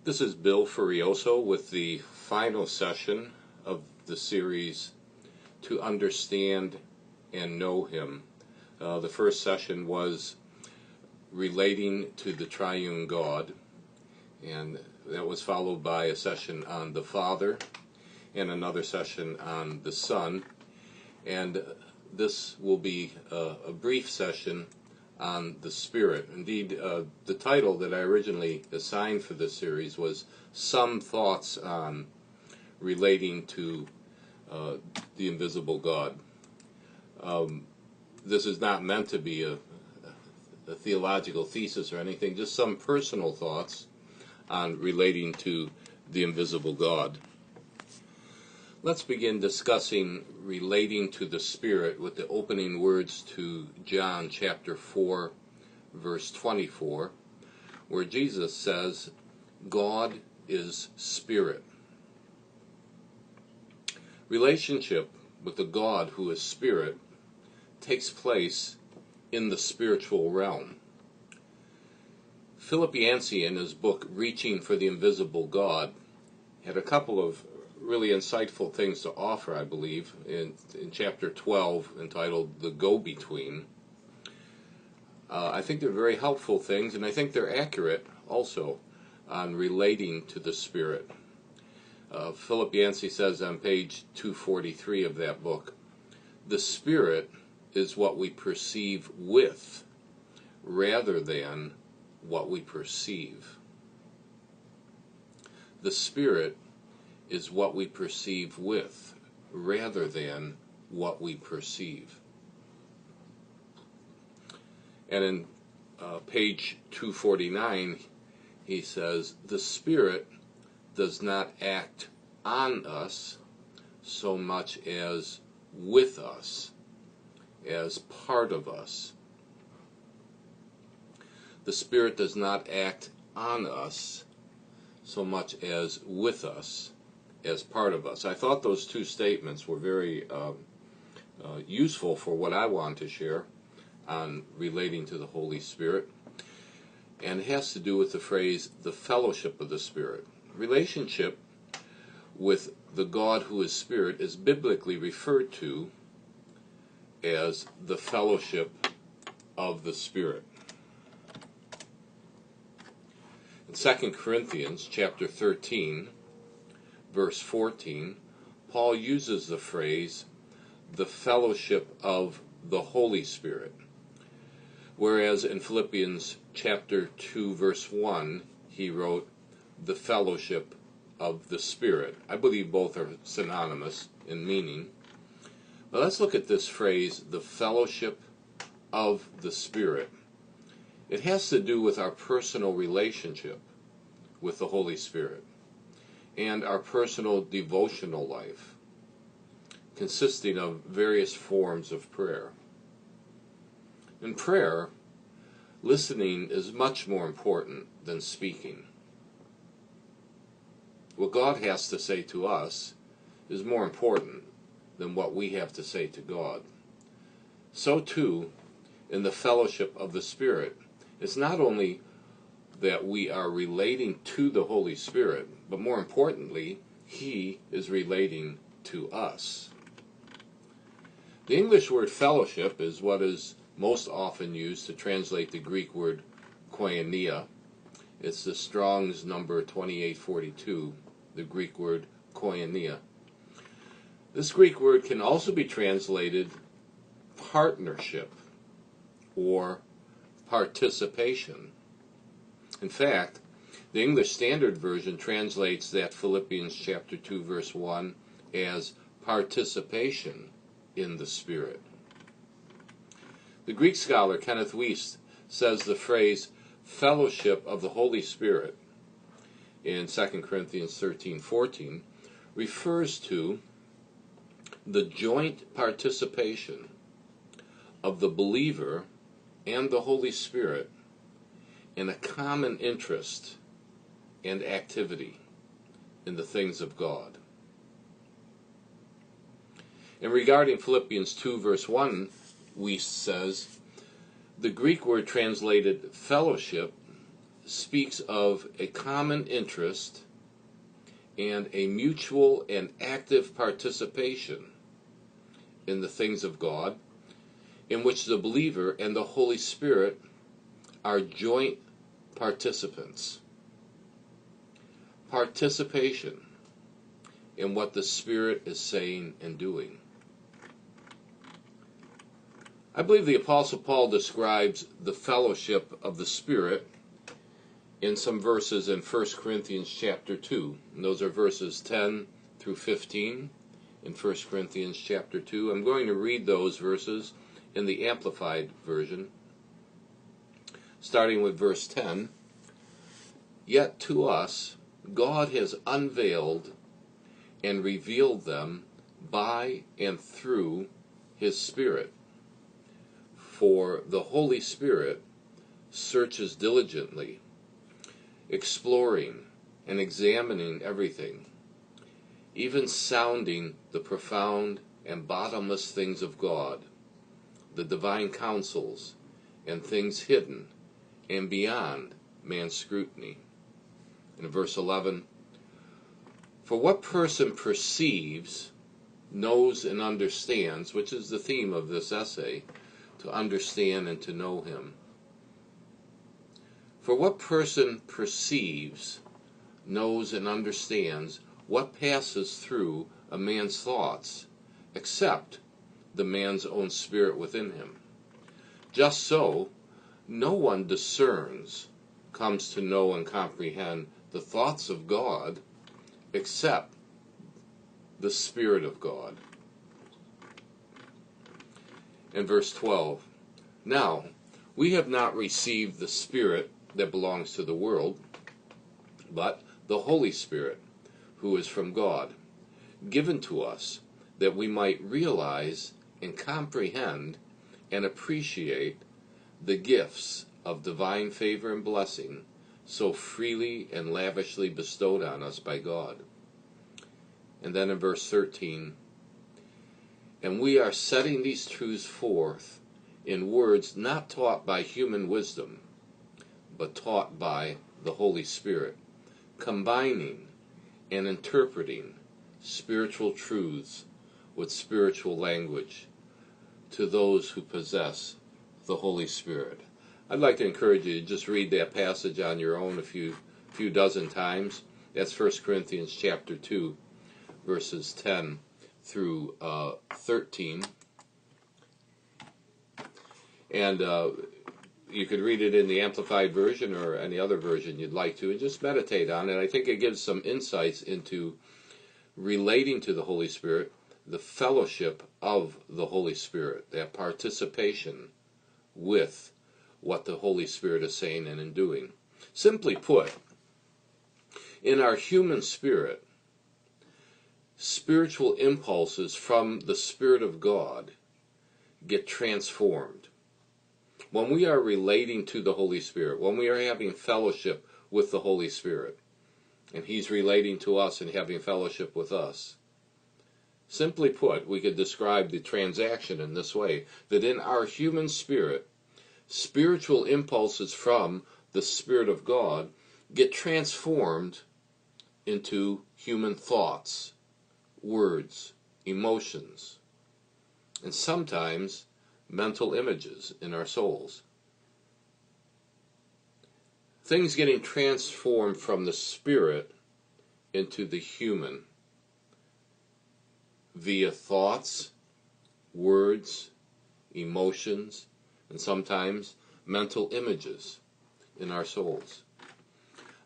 This is Bill Furioso with the final session of the series, To Understand and Know Him. The first session was relating to the triune God, and that was followed by a session on the Father and another session on the Son. And this will be a brief session on the Spirit. Indeed, the title that I originally assigned for this series was Some Thoughts on Relating to the Invisible God. This is not meant to be a theological thesis or anything, just some personal thoughts on relating to the invisible God. Let's begin discussing relating to the Spirit with the opening words to John chapter 4, verse 24, where Jesus says, God is Spirit. Relationship with the God who is Spirit takes place in the spiritual realm. Philippians, in his book Reaching for the Invisible God, had a couple of really insightful things to offer, I believe, in chapter 12, entitled The Go-Between. I think they're very helpful things, and I think they're accurate also on relating to the Spirit. Philippians says on page 243 of that book, the Spirit is what we perceive with rather than what we perceive. The Spirit is what we perceive with rather than what we perceive. And in page 249, he says, the Spirit does not act on us so much as with us, as part of us. The Spirit does not act on us so much as with us, as part of us. I thought those two statements were very useful for what I want to share on relating to the Holy Spirit, and it has to do with the phrase, the fellowship of the Spirit. Relationship with the God who is Spirit is biblically referred to as the fellowship of the Spirit. In 2 Corinthians chapter 13, verse 14, Paul uses the phrase, the fellowship of the Holy Spirit. Whereas in Philippians chapter 2, verse 1, he wrote, the fellowship of the Spirit. I believe both are synonymous in meaning. But let's look at this phrase, the fellowship of the Spirit. It has to do with our personal relationship with the Holy Spirit and our personal devotional life, consisting of various forms of prayer. In prayer, listening is much more important than speaking. What God has to say to us is more important than what we have to say to God. So too, in the fellowship of the Spirit, it's not only that we are relating to the Holy Spirit, but more importantly, He is relating to us. The English word fellowship is what is most often used to translate the Greek word koinonia. It's the Strong's number 2842, the Greek word koinonia. This Greek word can also be translated partnership or participation. In fact, the English Standard Version translates that Philippians chapter 2, verse 1 as participation in the Spirit. The Greek scholar Kenneth Wuest says the phrase fellowship of the Holy Spirit in 2 Corinthians 13:14 refers to the joint participation of the believer and the Holy Spirit in a common interest and activity in the things of God. And regarding Philippians 2 verse 1, Wuest says, the Greek word translated fellowship speaks of a common interest and a mutual and active participation in the things of God, in which the believer and the Holy Spirit are joint participants. Participation in what the Spirit is saying and doing. I believe the Apostle Paul describes the fellowship of the Spirit in some verses in 1 Corinthians chapter 2. And those are verses 10 through 15 in 1 Corinthians chapter 2. I'm going to read those verses in the Amplified Version, starting with verse 10. Yet to us God has unveiled and revealed them by and through His Spirit. For the Holy Spirit searches diligently, exploring and examining everything, even sounding the profound and bottomless things of God, the divine counsels and things hidden and beyond man's scrutiny. In verse 11, for what person perceives, knows, and understands, which is the theme of this essay, to understand and to know Him. For what person perceives, knows, and understands what passes through a man's thoughts, except the man's own spirit within him? Just so, no one discerns, comes to know and comprehend the thoughts of God, except the Spirit of God. In verse 12, now, we have not received the Spirit that belongs to the world, but the Holy Spirit, who is from God, given to us that we might realize and comprehend and appreciate the gifts of divine favor and blessing so freely and lavishly bestowed on us by God. And then in verse 13, and we are setting these truths forth in words not taught by human wisdom, but taught by the Holy Spirit, combining and interpreting spiritual truths with spiritual language to those who possess the Holy Spirit. I'd like to encourage you to just read that passage on your own a few dozen times. That's 1 Corinthians chapter 2, verses 10 through 13. And you could read it in the Amplified Version or any other version you'd like to, and just meditate on it. I think it gives some insights into relating to the Holy Spirit, the fellowship of the Holy Spirit, that participation with what the Holy Spirit is saying and in doing. Simply put, in our human spirit, spiritual impulses from the Spirit of God get transformed. When we are relating to the Holy Spirit, when we are having fellowship with the Holy Spirit, and He's relating to us and having fellowship with us, simply put, we could describe the transaction in this way, that in our human spirit, spiritual impulses from the Spirit of God get transformed into human thoughts, words, emotions, and sometimes mental images in our souls. Things getting transformed from the spirit into the human via thoughts, words, emotions, and sometimes mental images in our souls.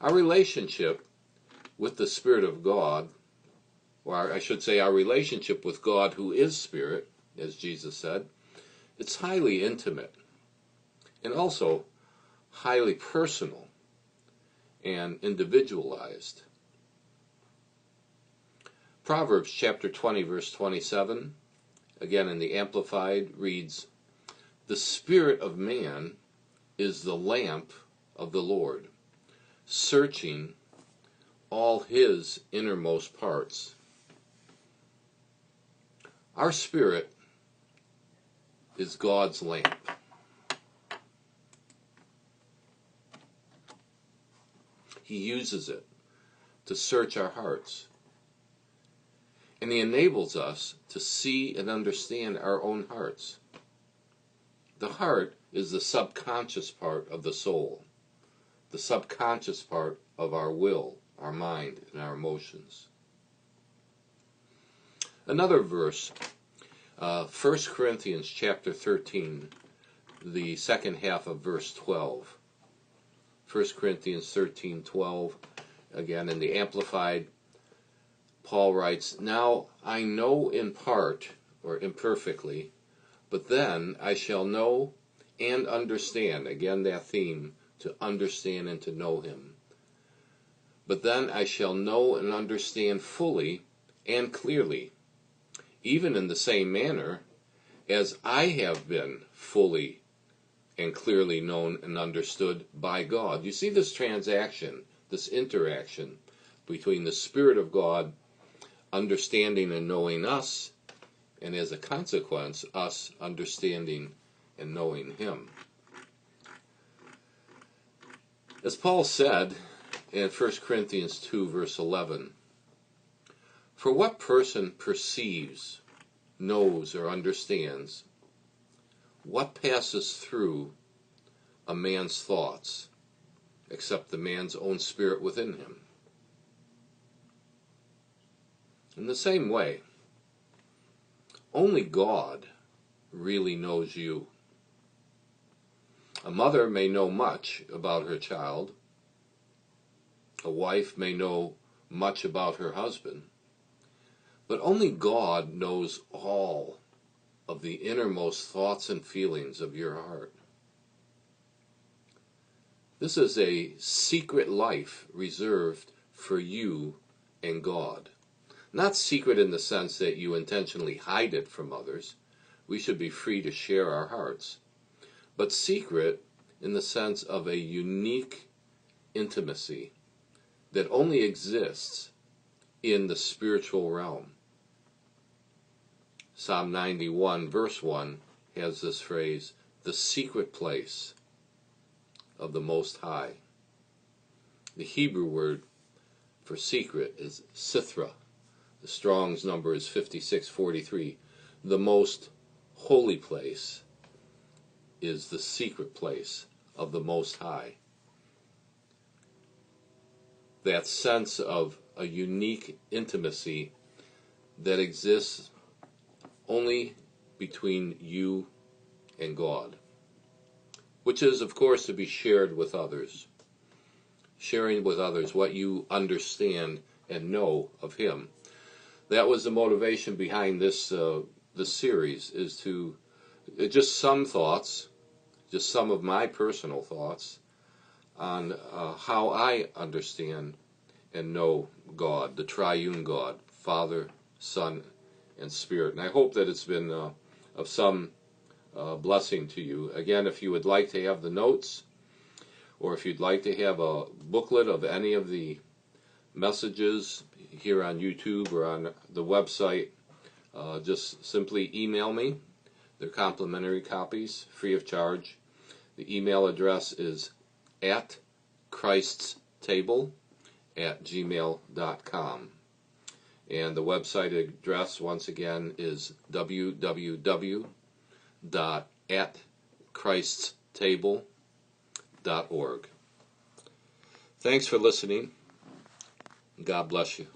Our relationship with the Spirit of God, or I should say our relationship with God who is Spirit, as Jesus said, it's highly intimate and also highly personal and individualized. Proverbs chapter 20, verse 27, again in the Amplified, reads, the spirit of man is the lamp of the Lord, searching all his innermost parts. Our spirit is God's lamp. He uses it to search our hearts. And He enables us to see and understand our own hearts. The heart is the subconscious part of the soul, the subconscious part of our will, our mind, and our emotions. Another verse, 1 Corinthians chapter 13, the second half of verse 12. 1 Corinthians 13:12, again in the Amplified, Paul writes, "Now I know in part, or imperfectly, but then I shall know and understand," again that theme, to understand and to know Him. "But then I shall know and understand fully and clearly, even in the same manner as I have been fully and clearly known and understood by God." You see this transaction, this interaction between the Spirit of God understanding and knowing us, and as a consequence, us understanding and knowing Him. As Paul said in 1 Corinthians 2, verse 11, "For what person perceives, knows, or understands what passes through a man's thoughts, except the man's own spirit within him?" In the same way, only God really knows you. A mother may know much about her child. A wife may know much about her husband. But only God knows all of the innermost thoughts and feelings of your heart. This is a secret life reserved for you and God. Not secret in the sense that you intentionally hide it from others. We should be free to share our hearts. But secret in the sense of a unique intimacy that only exists in the spiritual realm. Psalm 91 verse 1 has this phrase, "the secret place of the Most High." The Hebrew word for secret is sithra. The Strong's number is 5643. The most holy place is the secret place of the Most High. That sense of a unique intimacy that exists only between you and God, which is, of course, to be shared with others. Sharing with others what you understand and know of Him. That was the motivation behind this series, is to just some thoughts, just some of my personal thoughts on how I understand and know God, the triune God, Father, Son, and Spirit. And I hope that it's been of some blessing to you. Again, if you would like to have the notes, or if you'd like to have a booklet of any of the messages here on YouTube or on the website, just simply email me. They're complimentary copies, free of charge. The email address is atchriststable@gmail.com. And the website address, once again, is www.atchriststable.org. Thanks for listening. God bless you.